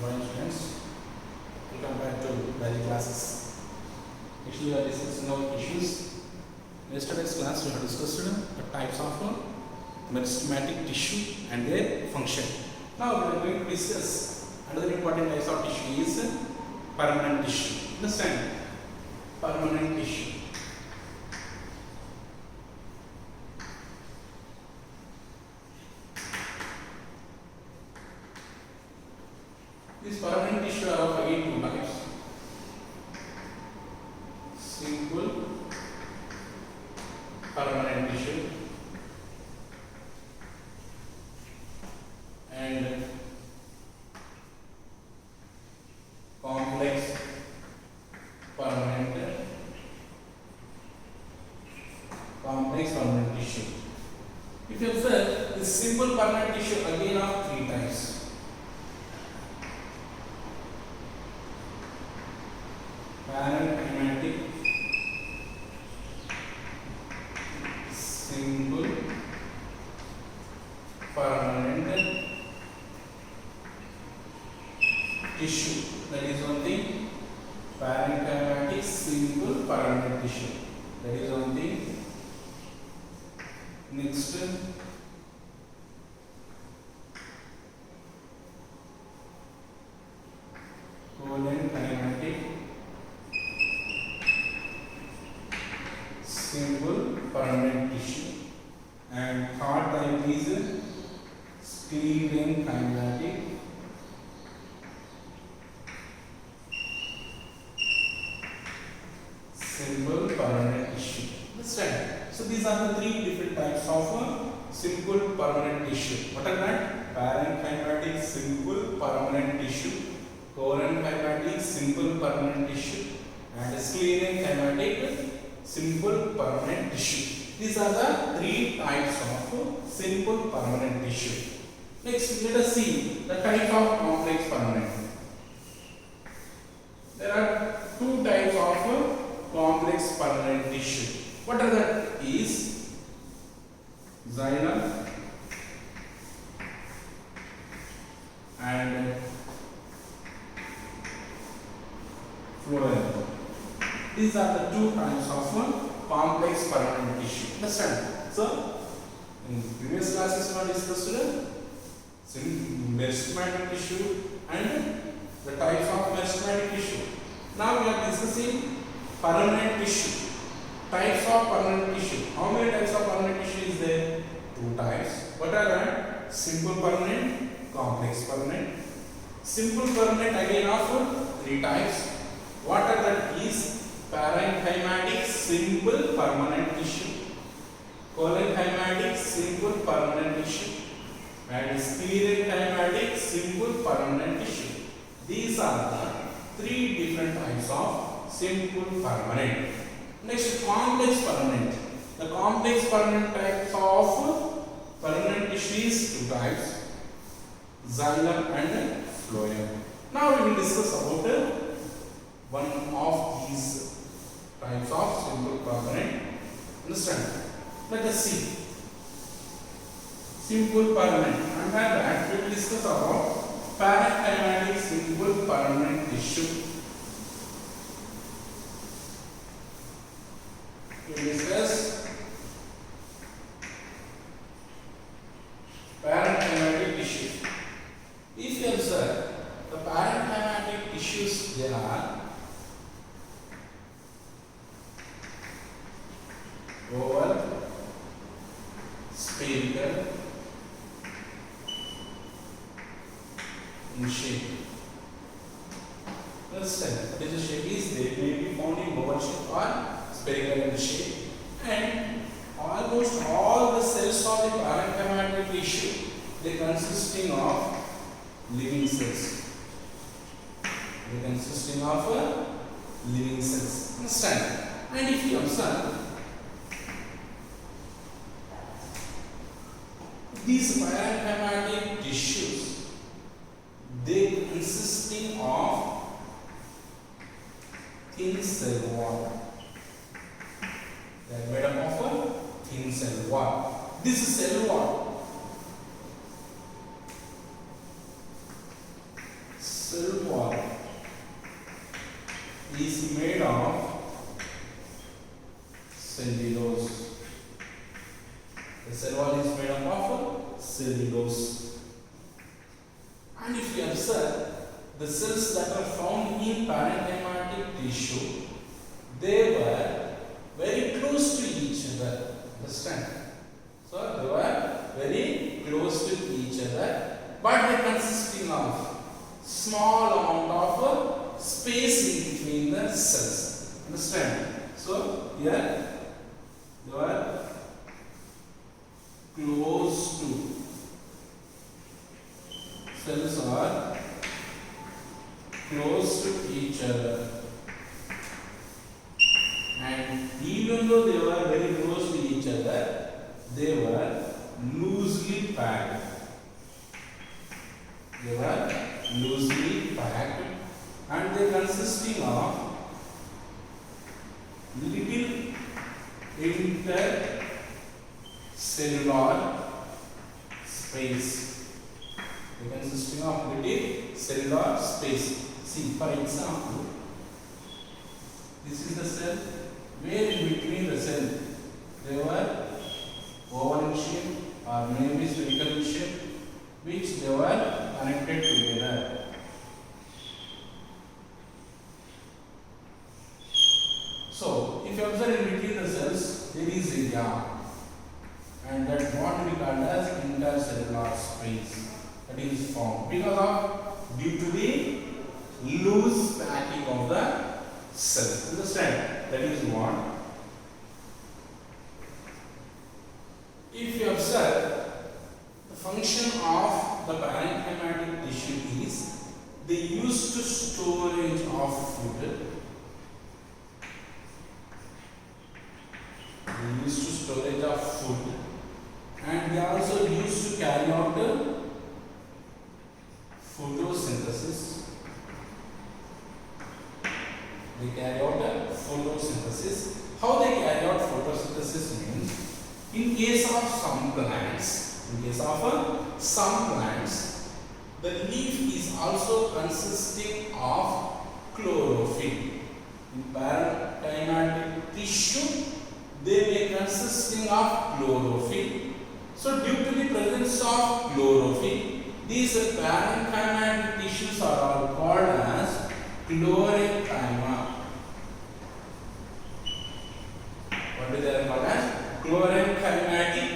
Morning students, welcome back to biology classes. Actually, we are discussing our issues. In yesterday's class, we have discussed the types of meristematic tissue and their function. Now, we are going to discuss another important type of tissue is permanent tissue. Understand? Permanent tissue. These permanent tissue are of again two types. Simple permanent tissue and complex permanent tissue. If you observe, this simple permanent tissue again of three types. Paranchymatic, simple permanent tissue. That is one thing. Paranchymatic, simple permanent tissue. That is one thing. Next, paranchymatic, simple permanent tissue, and third type is paranchymatic, simple permanent tissue. Understand? So these are the three different types of simple permanent tissue. What are that? Paranchymatic, simple permanent tissue, paranchymatic, simple permanent tissue, and sclerenchymatic, simple permanent tissue. These are the three types of simple permanent tissue. Next, let us see the type of complex permanent. There are two types of complex permanent tissue. What are that? Is xylem and phloem. These are the two types of complex permanent tissue. Understand? So, in previous classes we have discussed meristematic tissue and the types of meristematic tissue. Now we are discussing permanent tissue. Types of permanent tissue. How many types of permanent tissue is there? Two types. What are that? Simple permanent, complex permanent. Simple permanent again of three types. What are that? Is paranchymatic, simple permanent tissue, paranchymatic, simple permanent tissue, and sclerenchymatic, simple permanent tissue. These are the three different types of simple permanent. Next, complex permanent. The complex permanent types of permanent tissue is two types, xylem and phloem. Now we will discuss about one of these types of simple permanent. Understand? Let us see. Simple permanent. Under that, we will discuss about paranchymatic, simple permanent tissue. We will discuss paranchymatic tissue. If you observe, the paranchymatic tissues, they are oval, spherical in shape. Understand? What is the shape is? They may be found in oval shape or spherical in shape, and almost all the cells of the paranchymatic tissue, they consisting of living cells. They consisting of living cells. Understand? And if you observe, these paranchymatic tissues, they consisting of thin cell wall. They are made up of a thin cell wall. This cell wall cell wall is made of cellulose. The cell wall is made up of cellulose. And if you observe, the cells that are found in parenchymatic tissue, they were very close to each other. Understand? So they were very close to each other, but they consisting of small amount of space in between the cells. Understand? So here they were close to, cells are close to each other, and even though they were very close to each other, they were loosely packed. They were loosely packed, and they consisting of little intercellular space. They consisting of little cellular space. See, for example, this is the cell, where in between the cell they were oval in shape or maybe spherical in shape, which they were connected together. So, if you observe in between the cells, there is a gap, and that what we call as intercellular space that is formed because of due to the loose packing of the cell. Understand? That is what. If you observe, the function of the parenchymatic tissue is they used to storage of food. They used to storage of food, and they also used to carry out photosynthesis. They carry out photosynthesis. How they carry out photosynthesis means, in case of some plants, the leaf is also consisting of chlorophyll. In parenchymatic tissue, they may consisting of chlorophyll. So due to the presence of chlorophyll, these parenchymatic tissues are all called as chlorenchyma. What is they called as? Chlorenchymatic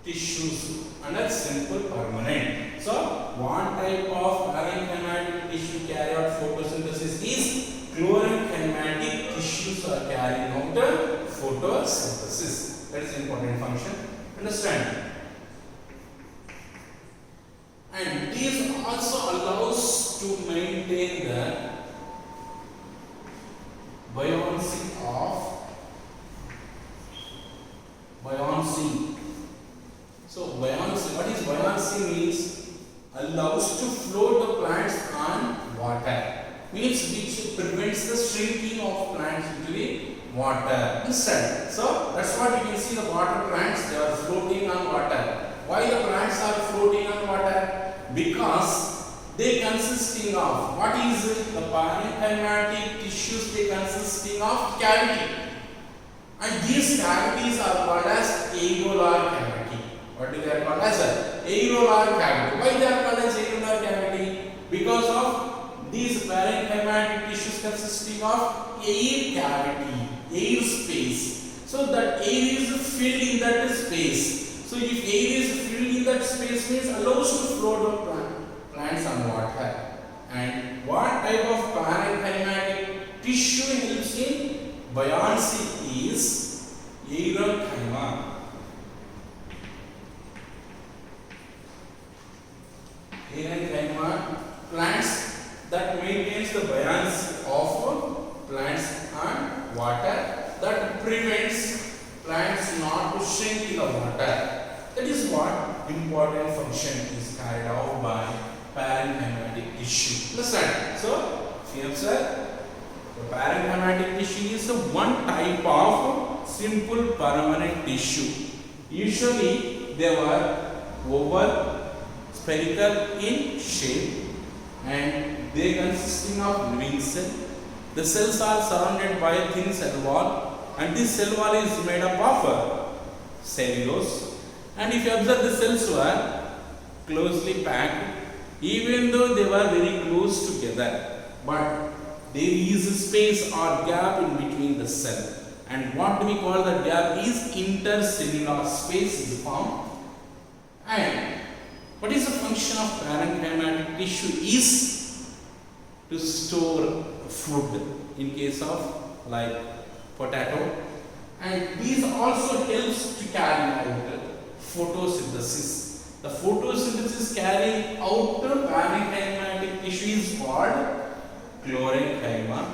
tissues, and that's simple permanent. So one type of parenchymatic tissue carry out photosynthesis is chlorenchymatic tissues are carrying out photosynthesis. That is important function. Understand? And this also allows to maintain the buoyancy. So buoyancy, what is buoyancy means? Allows to float the plants on water. Means which prevents the shrinking of plants into the water. Understand? So that's what you can see, the water plants, they are floating on water. Why the plants are floating on water? Because they consisting of, what is it? The parenchymatic tissues, they consisting of cavity, and these cavities are called as aerolar cavity. What is they called as? Aerolar cavity. Why they are called as aerolar cavity? Because of these parenchymatic tissues consisting of air cavity, air space. So that air is filled in that space. So if air is filled in that space, means allows to float the plants on water. And what type of parenchymatic tissue helps in buoyancy is aerenchyma. Aerenchyma, plants that maintains the buoyancy of plants and water, that prevents plants not to shrink in the water. That is what important function is carried out by parenchymatic tissue. Understand? So, if you observe, the parenchymatic tissue is one type of simple permanent tissue. Usually, they were oval, spherical in shape, and they consisting of living cell. The cells are surrounded by a thin cell wall, and this cell wall is made up of cellulose. And if you observe, the cells were closely packed, even though they were very close together, but there is a space or gap in between the cell. And what we call the gap is intercellular space is formed. And what is the function of parenchymatic tissue is to store food in case of like potato, and these also helps to carry out photosynthesis. The photosynthesis carrying out the parenchymatic tissue is called parenchyma,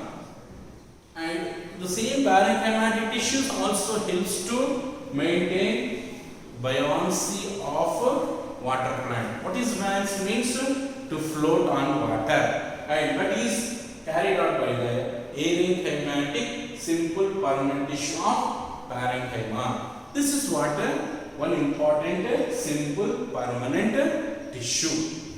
and the same parenchymatic tissues also helps to maintain buoyancy of water plant. What is buoyancy means? To float on water, and that is carried out by the parenchymatic simple permanent tissue of parenchyma. This is what one important simple permanent tissue.